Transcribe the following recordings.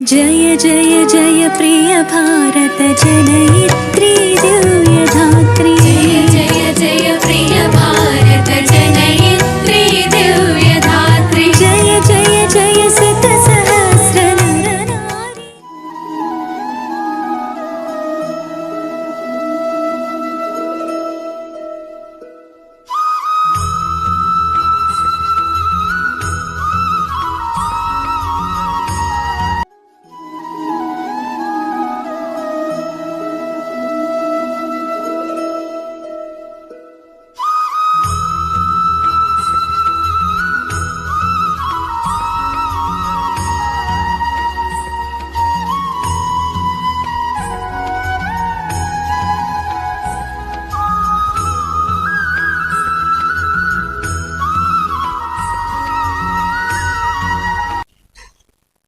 जय जय जय प्रिय भारत जनयित्री दिव्यधात्री। जय जय जय प्रिय भारत जनयित्री दिव्यधात्री। जय जय जय शत सहस्र नर नारी।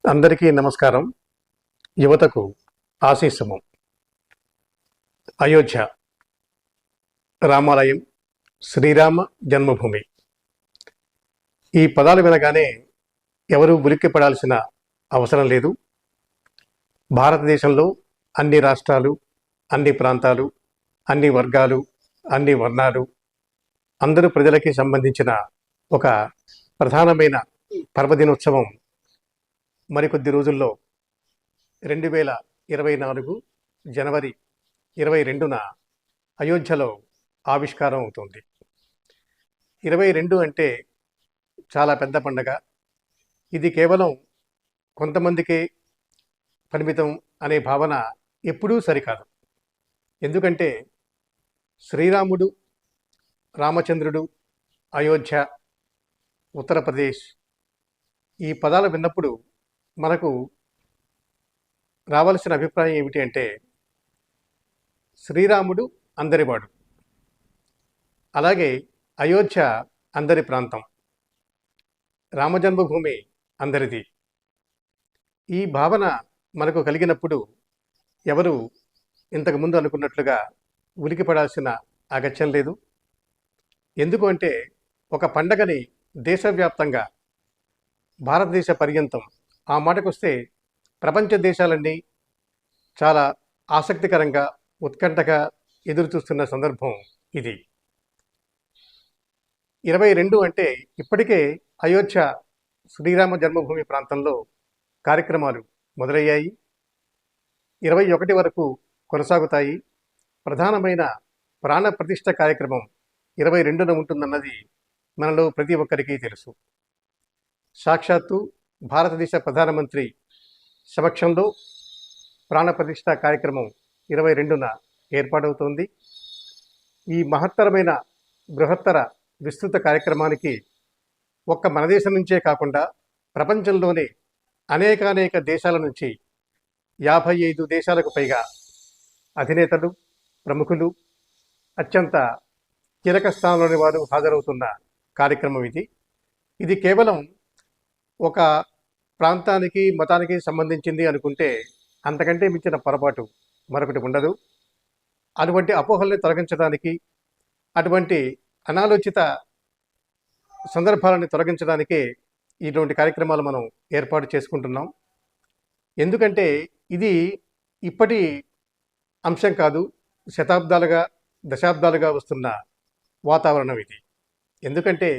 అందరికీ నమస్కారం. యువతకు ఆశీస్సుము. అయోధ్య రామాలయం, శ్రీరామ జన్మభూమి. ఈ పదాలు వినగానే ఎవరూ ఉలిక్కి పడాల్సిన అవసరం లేదు. భారతదేశంలో అన్ని రాష్ట్రాలు, అన్ని ప్రాంతాలు, అన్ని వర్గాలు, అన్ని వర్ణాలు, అందరూ ప్రజలకి సంబంధించిన ఒక ప్రధానమైన పర్వదినోత్సవం మరికొద్ది రోజుల్లో 2024 జనవరి 22న అయోధ్యలో ఆవిష్కారం అవుతుంది. 22 అంటే చాలా పెద్ద పండగ. ఇది కేవలం కొంతమందికే పరిమితం అనే భావన ఎప్పుడూ సరికాదు. ఎందుకంటే శ్రీరాముడు, రామచంద్రుడు, అయోధ్య, ఉత్తరప్రదేశ్ ఈ పదాలు విన్నప్పుడు మనకు రావాల్సిన అభిప్రాయం ఏమిటి అంటే, శ్రీరాముడు అందరివాడు, అలాగే అయోధ్య అందరి ప్రాంతం, రామజన్మభూమి అందరిది. ఈ భావన మనకు కలిగినప్పుడు ఎవరు ఇంతకుముందు అనుకున్నట్లుగా ఉలికిపడాల్సిన అగత్యం లేదు. ఎందుకు అంటే ఒక పండగని దేశవ్యాప్తంగా, భారతదేశ పర్యంతం, ఆ మాటకొస్తే ప్రపంచ దేశాలన్నీ చాలా ఆసక్తికరంగా, ఉత్కంఠగా ఎదురుచూస్తున్న సందర్భం ఇది. 22 అంటే ఇప్పటికే అయోధ్య శ్రీరామ జన్మభూమి ప్రాంతంలో కార్యక్రమాలు మొదలయ్యాయి. 21 వరకు కొనసాగుతాయి. ప్రధానమైన ప్రాణ ప్రతిష్ఠ కార్యక్రమం 22న ఉంటుందన్నది మనలో ప్రతి ఒక్కరికి తెలుసు. సాక్షాత్తు భారతదేశ ప్రధానమంత్రి సమక్షంలో ప్రాణప్రతిష్ఠ కార్యక్రమం 22న ఏర్పాటవుతోంది. ఈ మహత్తరమైన బృహత్తర విస్తృత కార్యక్రమానికి ఒక్క మన దేశం నుంచే కాకుండా ప్రపంచంలోనే అనేకానేక దేశాల నుంచి 55 దేశాలకు పైగా అధినేతలు, ప్రముఖులు, అత్యంత కీలక స్థానంలోని వారు హాజరవుతున్న కార్యక్రమం ఇది. ఇది కేవలం ఒక ప్రాంతానికి, మతానికి సంబంధించింది అనుకుంటే అంతకంటే మించిన పొరపాటు మరొకటి ఉండదు. అటువంటి అపోహల్ని తొలగించడానికి, అటువంటి అనాలోచిత సందర్భాలను తొలగించడానికే ఇటువంటి కార్యక్రమాలు మనం ఏర్పాటు చేసుకుంటున్నాం. ఎందుకంటే ఇది ఇప్పటి అంశం కాదు, శతాబ్దాలుగా, దశాబ్దాలుగా వస్తున్న వాతావరణం ఇది. ఎందుకంటే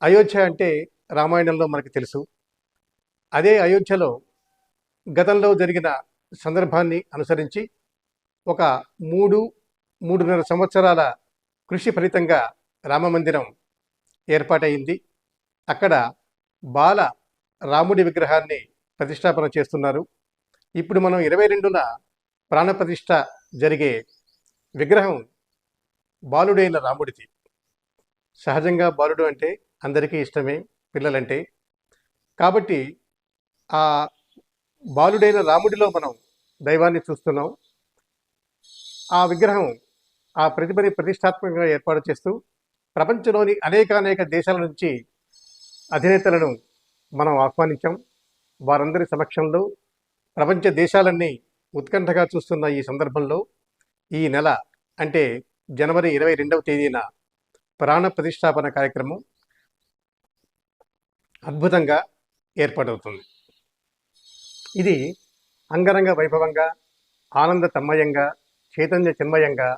అయోధ్య అంటే రామాయణంలో మనకి తెలుసు. అదే అయోధ్యలో గతంలో జరిగిన సందర్భాన్ని అనుసరించి ఒక 3-3.5 సంవత్సరాల కృషి ఫలితంగా రామమందిరం ఏర్పాటైంది. అక్కడ బాల రాముడి విగ్రహాన్ని ప్రతిష్టాపన చేస్తున్నారు. ఇప్పుడు మనం 22న ప్రాణప్రతిష్ఠ జరిగే విగ్రహం బాలుడైన రాముడిది. సహజంగా బాలుడు అంటే అందరికీ ఇష్టమే, పిల్లలంటే. కాబట్టి ఆ బాలుడైన రాముడిలో మనం దైవాన్ని చూస్తున్నాం. ఆ విగ్రహం, ఆ ప్రతిభని ప్రతిష్టాత్మకంగా ఏర్పాటు చేస్తూ ప్రపంచంలోని అనేకానేక దేశాల నుంచి అధినేతలను మనం ఆహ్వానించాం. వారందరి సమక్షంలో ప్రపంచ దేశాలన్నీ ఉత్కంఠగా చూస్తున్న ఈ సందర్భంలో ఈ నెల అంటే జనవరి 22వ తేదీన ప్రాణ ప్రతిష్టాపన కార్యక్రమం అద్భుతంగా ఏర్పాటవుతుంది. ఇది అంగరంగ వైభవంగా, ఆనంద తన్మయంగా, చైతన్య చిన్మయంగా,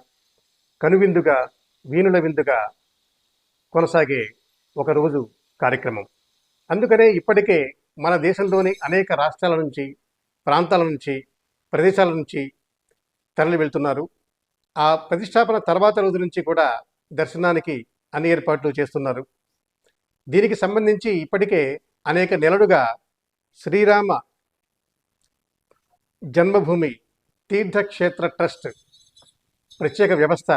కనువిందుగా, వీణుల విందుగా కొనసాగే ఒకరోజు కార్యక్రమం. అందుకనే ఇప్పటికే మన దేశంలోని అనేక రాష్ట్రాల నుంచి, ప్రాంతాల నుంచి, ప్రదేశాల నుంచి తరలి వెళ్తున్నారు. ఆ ప్రతిష్టాపన తర్వాత రోజు నుంచి కూడా దర్శనానికి అన్ని ఏర్పాట్లు చేస్తున్నారు. దీనికి సంబంధించి ఇప్పటికే అనేక నెలలుగా శ్రీరామ జన్మభూమి తీర్థక్షేత్ర ట్రస్ట్ ప్రత్యేక వ్యవస్థ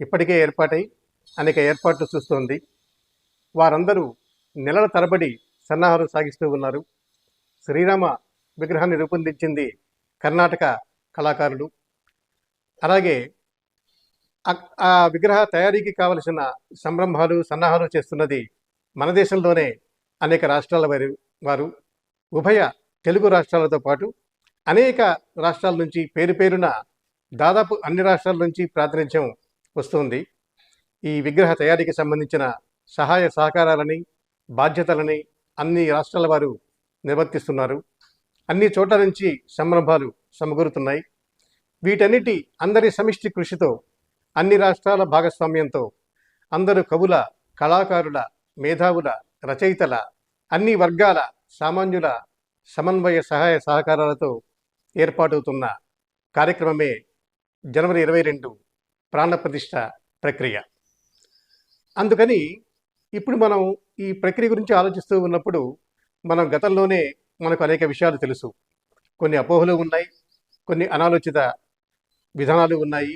ఇప్పటికే ఏర్పాటై అనేక ఏర్పాట్లు చూస్తోంది. వారందరూ నెలల తరబడి సన్నాహాలు సాగిస్తూ ఉన్నారు. శ్రీరామ విగ్రహాన్ని రూపొందించింది కర్ణాటక కళాకారులు. అలాగే ఆ విగ్రహ తయారీకి కావలసిన సంరంభాలు సన్నాహాలు చేస్తున్నది మన దేశంలోనే అనేక రాష్ట్రాల వారు. ఉభయ తెలుగు రాష్ట్రాలతో పాటు అనేక రాష్ట్రాల నుంచి పేరు పేరున దాదాపు అన్ని రాష్ట్రాల నుంచి ప్రాతినిధ్యం వస్తుంది. ఈ విగ్రహ తయారీకి సంబంధించిన సహాయ సహకారాలని, బాధ్యతలని అన్ని రాష్ట్రాల వారు నిర్వర్తిస్తున్నారు. అన్ని చోట్ల నుంచి సంరంభాలు సమకూరుతున్నాయి. వీటన్నిటి అందరి సమిష్టి కృషితో, అన్ని రాష్ట్రాల భాగస్వామ్యంతో, అందరు కవుల, కళాకారుల, మేధావుల, రచయితల, అన్ని వర్గాల సామాన్యుల సమన్వయ సహాయ సహకారాలతో ఏర్పాటవుతున్న కార్యక్రమమే జనవరి 22 ప్రాణప్రతిష్ఠ ప్రక్రియ. అందుకని ఇప్పుడు మనం ఈ ప్రక్రియ గురించి ఆలోచిస్తూ ఉన్నప్పుడు మనం గతంలోనే మనకు అనేక విషయాలు తెలుసు. కొన్ని అపోహలు ఉన్నాయి, కొన్ని అనాలోచిత విధానాలు ఉన్నాయి.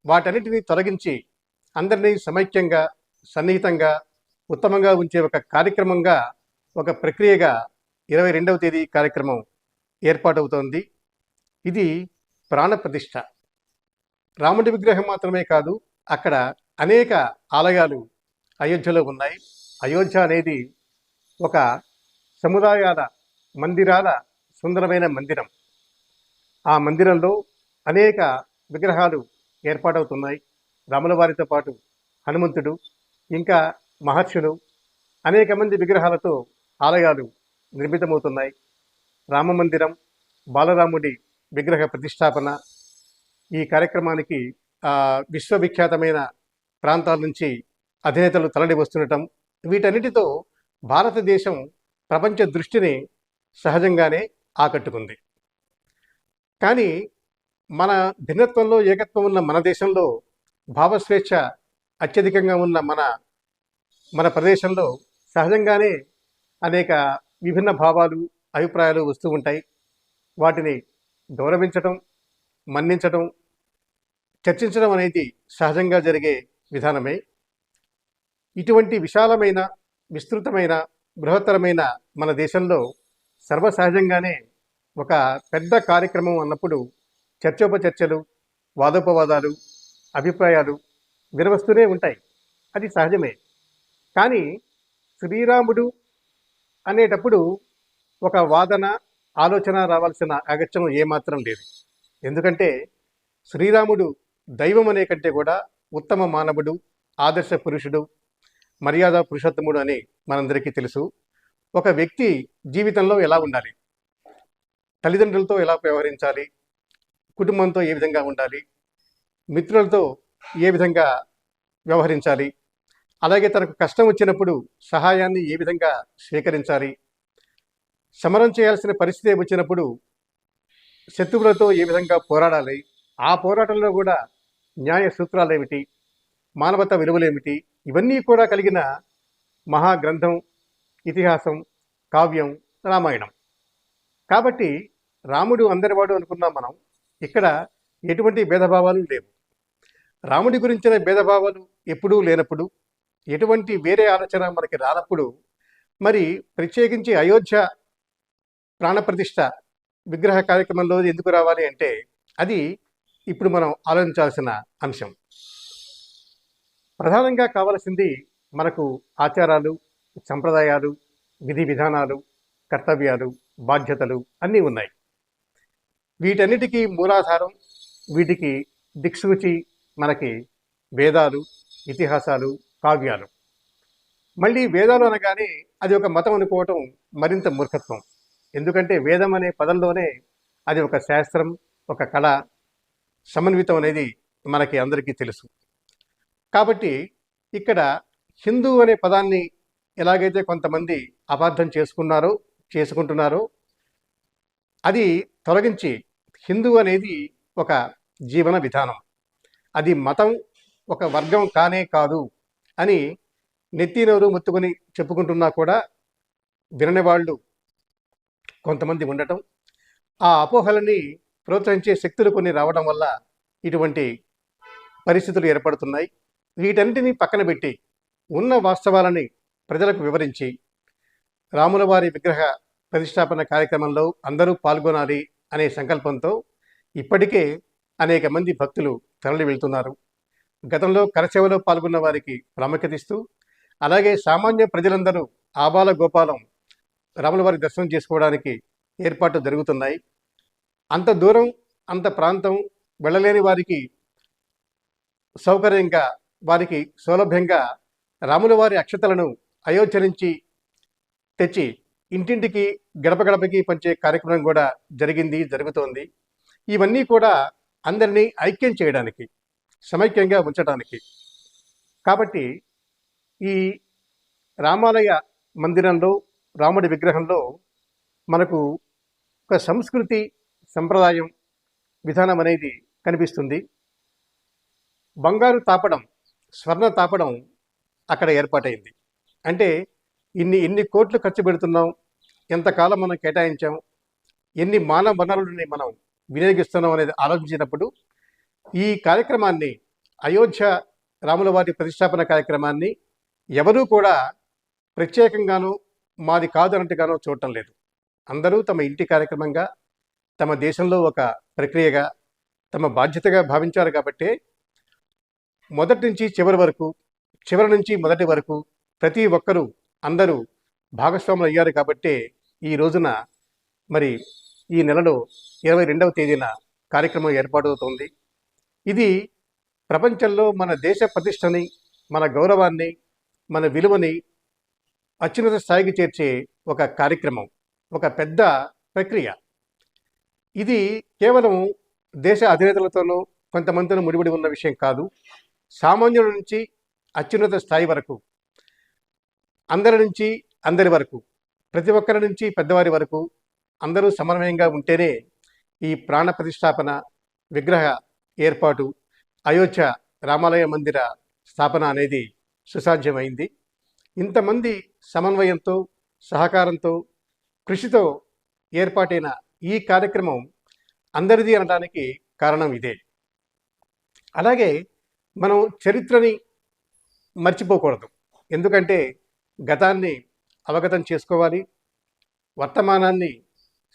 వాటన్నిటిని తొలగించి అందరినీ సమైక్యంగా, సన్నిహితంగా, ఉత్తమంగా ఉంచే ఒక కార్యక్రమంగా, ఒక ప్రక్రియగా 22వ తేదీ కార్యక్రమం ఏర్పాటవుతోంది. ఇది ప్రాణప్రతిష్ఠ. రాముడి విగ్రహం మాత్రమే కాదు, అక్కడ అనేక ఆలయాలు అయోధ్యలో ఉన్నాయి. అయోధ్య అనేది ఒక సముదాయాల మందిరాల సుందరమైన మందిరం. ఆ మందిరంలో అనేక విగ్రహాలు ఏర్పాటవుతున్నాయి. రాముల వారితో పాటు హనుమంతుడు, ఇంకా మహర్షులు, అనేక మంది విగ్రహాలతో ఆలయాలు నిర్మితమవుతున్నాయి. రామ మందిరం, బాలరాముడి విగ్రహ ప్రతిష్టాపన, ఈ కార్యక్రమానికి విశ్వవిఖ్యాతమైన ప్రాంతాల నుంచి అధినేతలు తరలి వస్తుండటం, వీటన్నిటితో భారతదేశం ప్రపంచ దృష్టిని సహజంగానే ఆకట్టుకుంది. కానీ మన భిన్నత్వంలో ఏకత్వం ఉన్న మన దేశంలో, భావస్వేచ్ఛ అత్యధికంగా ఉన్న మన ప్రదేశంలో సహజంగానే అనేక విభిన్న భావాలు, అభిప్రాయాలు వస్తూ ఉంటాయి. వాటిని గౌరవించటం, మన్నించటం, చర్చించడం అనేది సహజంగా జరిగే విధానమే. ఇటువంటి విశాలమైన, విస్తృతమైన, బృహత్తరమైన మన దేశంలో సర్వసహజంగానే ఒక పెద్ద కార్యక్రమం అన్నప్పుడు చర్చోపచర్చలు, వాదోపవాదాలు, అభిప్రాయాలు వినవస్తూనే ఉంటాయి. అది సహజమే. కానీ శ్రీరాముడు అనేటప్పుడు ఒక వాదన, ఆలోచన రావాల్సిన అగత్యం ఏమాత్రం లేదు. ఎందుకంటే శ్రీరాముడు దైవం అనే కంటే కూడా ఉత్తమ మానవుడు, ఆదర్శ పురుషుడు, మర్యాద పురుషోత్తముడు అని మనందరికీ తెలుసు. ఒక వ్యక్తి జీవితంలో ఎలా ఉండాలి, తల్లిదండ్రులతో ఎలా వ్యవహరించాలి, కుటుంబంతో ఏ విధంగా ఉండాలి, మిత్రులతో ఏ విధంగా వ్యవహరించాలి, అలాగే తనకు కష్టం వచ్చినప్పుడు సహాయాన్ని ఏ విధంగా స్వీకరించాలి, సమరం చేయాల్సిన పరిస్థితి వచ్చినప్పుడు శత్రువులతో ఏ విధంగా పోరాడాలి, ఆ పోరాటంలో కూడా న్యాయ సూత్రాలు ఏమిటి, మానవత విలువలేమిటి, ఇవన్నీ కూడా కలిగిన మహాగ్రంథం, ఇతిహాసం, కావ్యం రామాయణం. కాబట్టి రాముడు అందరివాడు అనుకున్నాం మనం. ఇక్కడ ఎటువంటి భేదభావాలు లేవు. రాముడి గురించిన భేదభావాలు ఎప్పుడూ లేనప్పుడు, ఎటువంటి వేరే ఆలోచన మనకి రానప్పుడు, మరి ప్రత్యేకించి అయోధ్య ప్రాణప్రతిష్ఠ విగ్రహ కార్యక్రమంలో ఎందుకు రావాలి అంటే అది ఇప్పుడు మనం ఆలోచించాల్సిన అంశం. ప్రధానంగా కావలసింది మనకు ఆచారాలు, సంప్రదాయాలు, విధి విధానాలు, కర్తవ్యాలు, బాధ్యతలు అన్నీ ఉన్నాయి. వీటన్నిటికీ మూలాధారం, వీటికి దిక్సూచి మనకి వేదాలు, ఇతిహాసాలు, కావ్యాలు. మళ్ళీ వేదాలు అనగానే అది ఒక మతం అనుకోవటం మరింత మూర్ఖత్వం. ఎందుకంటే వేదం అనే పదంలోనే అది ఒక శాస్త్రం, ఒక కళ, సమన్వితం అనేది మనకి అందరికీ తెలుసు. కాబట్టి ఇక్కడ హిందూ అనే పదాన్ని ఎలాగైతే కొంతమంది అపార్థం చేసుకుంటున్నారో అది తొలగించి హిందూ అనేది ఒక జీవన విధానం, అది మతం, ఒక వర్గం కానే కాదు అని నెత్తినోరు ముత్తుకొని చెప్పుకుంటున్నా కూడా వినని వాళ్ళు కొంతమంది ఉండటం, ఆ అపోహలని ప్రోత్సహించే శక్తులు కొన్ని రావడం వల్ల ఇటువంటి పరిస్థితులు ఏర్పడుతున్నాయి. వీటన్నిటినీ పక్కన పెట్టి ఉన్న వాస్తవాలని ప్రజలకు వివరించి రాముల వారి విగ్రహ ప్రతిష్టాపన కార్యక్రమంలో అందరూ పాల్గొనాలి అనే సంకల్పంతో ఇప్పటికే అనేక మంది భక్తులు తరలి వెళ్తున్నారు. గతంలో కరసేవలో పాల్గొన్న వారికి ప్రాముఖ్యత ఇస్తూ, అలాగే సామాన్య ప్రజలందరూ ఆబాల గోపాలం రాముల వారి దర్శనం చేసుకోవడానికి ఏర్పాట్లు జరుగుతున్నాయి. అంత దూరం, అంత ప్రాంతం వెళ్ళలేని వారికి సౌకర్యంగా, వారికి సౌలభ్యంగా రాముల వారి అక్షతలను అయోధ్య నుంచి తెచ్చి ఇంటింటికి, గడప గడపకి పంచే కార్యక్రమం కూడా జరుగుతోంది. ఇవన్నీ కూడా అందరినీ ఐక్యం చేయడానికి, సమైక్యంగా ఉంచడానికి. కాబట్టి ఈ రామాలయ మందిరంలో, రాముడి విగ్రహంలో మనకు ఒక సంస్కృతి, సంప్రదాయం, విధానం అనేది కనిపిస్తుంది. బంగారు తాపడం, స్వర్ణ తాపడం అక్కడ ఏర్పాటైంది. అంటే ఎన్ని కోట్లు ఖర్చు పెడుతున్నాం, ఎంతకాలం మనం కేటాయించాం, ఎన్ని మానవ వనరులని మనం వినియోగిస్తున్నాం అనేది ఆలోచించినప్పుడు ఈ కార్యక్రమాన్ని, అయోధ్య రాముల వారి ప్రతిష్టాపన కార్యక్రమాన్ని ఎవరూ కూడా ప్రత్యేకంగానూ మాది కాదు అన్నట్టుగానో చూడటం లేదు. అందరూ తమ ఇంటి కార్యక్రమంగా, తమ దేశంలో ఒక ప్రక్రియగా, తమ బాధ్యతగా భావించారు. కాబట్టి మొదటి నుంచి చివరి వరకు, చివరి నుంచి మొదటి వరకు ప్రతి ఒక్కరూ, అందరూ భాగస్వాములు అయ్యారు. కాబట్టి ఈ రోజున మరి ఈ నెలలో 22వ తేదీన కార్యక్రమం ఏర్పాటవుతోంది. ఇది ప్రపంచంలో మన దేశ ప్రతిష్టని, మన గౌరవాన్ని, మన విలువని అత్యున్నత స్థాయికి చేర్చే ఒక కార్యక్రమం, ఒక పెద్ద ప్రక్రియ. ఇది కేవలం దేశ అధినేతలతోనూ కొంతమందితో ముడిపడి ఉన్న విషయం కాదు. సామాన్యుల నుంచి అత్యున్నత స్థాయి వరకు, అందరి నుంచి అందరి వరకు, ప్రతి ఒక్కరి నుంచి పెద్దవారి వరకు అందరూ సమన్వయంగా ఉంటేనే ఈ ప్రాణ ప్రతిష్టాపన, విగ్రహ ఏర్పాటు, అయోధ్య రామాలయ మందిర స్థాపన అనేది సుసాధ్యమైంది. ఇంతమంది సమన్వయంతో, సహకారంతో, కృషితో ఏర్పాటైన ఈ కార్యక్రమం అందరిది అనడానికి కారణం ఇదే. అలాగే మనం చరిత్రని మర్చిపోకూడదు. ఎందుకంటే గతాన్ని అవగతం చేసుకోవాలి, వర్తమానాన్ని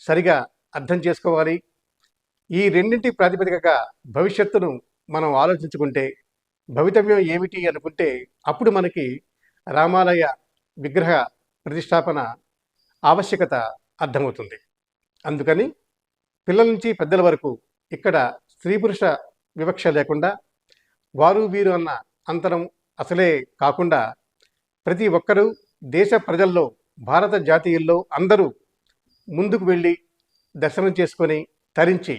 సరిగా అర్థం చేసుకోవాలి. ఈ రెండింటి ప్రాతిపదికగా భవిష్యత్తును మనం ఆలోచించుకుంటే, భవితవ్యం ఏమిటి అనుకుంటే అప్పుడు మనకి రామాలయ విగ్రహ ప్రతిష్టాపన ఆవశ్యకత అర్థమవుతుంది. అందుకని పిల్లల నుంచి పెద్దల వరకు ఇక్కడ స్త్రీ పురుష వివక్ష లేకుండా, వారు వీరు అన్న అంతరం అసలే కాకుండా ప్రతి ఒక్కరూ దేశ ప్రజల్లో, భారత జాతీయుల్లో అందరూ ముందుకు వెళ్ళి దర్శనం చేసుకొని తరించి,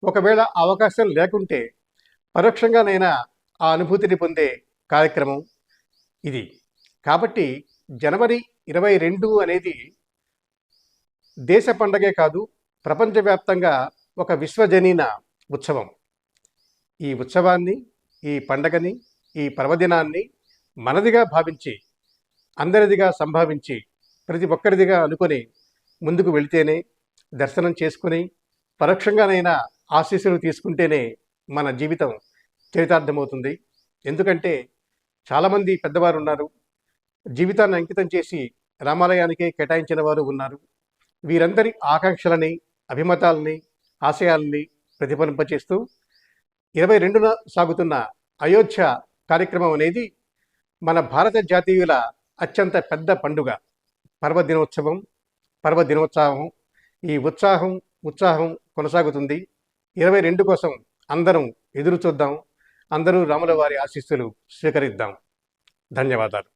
ఒకవేళ అవకాశం లేకుంటే పరోక్షంగానైనా ఆ అనుభూతిని పొందే కార్యక్రమం ఇది. కాబట్టి జనవరి 22 అనేది దేశ పండగే కాదు, ప్రపంచవ్యాప్తంగా ఒక విశ్వజనీన ఉత్సవం. ఈ ఉత్సవాన్ని, ఈ పండగని, ఈ పర్వదినాన్ని మనదిగా భావించి, అందరిదిగా సంభావించి, ప్రతి ఒక్కరిదిగా అనుకొని ముందుకు వెళితేనే, దర్శనం చేసుకుని పరోక్షంగానైనా ఆశీస్సులు తీసుకుంటేనే మన జీవితం చరితార్థమవుతుంది. ఎందుకంటే చాలామంది పెద్దవారు ఉన్నారు, జీవితాన్ని అంకితం చేసి రామాలయానికే కేటాయించిన వారు ఉన్నారు. వీరందరి ఆకాంక్షలని, అభిమతాలని, ఆశయాలని ప్రతిఫలింపచేస్తూ 22న సాగుతున్న అయోధ్య కార్యక్రమం అనేది మన భారత జాతీయుల అత్యంత పెద్ద పండుగ, పర్వదినోత్సవం. ఈ ఉత్సాహం కొనసాగుతుంది. 22 కోసం అందరం ఎదురు చూద్దాం. అందరూ రాముల వారి ఆశీస్సులు స్వీకరిద్దాం. ధన్యవాదాలు.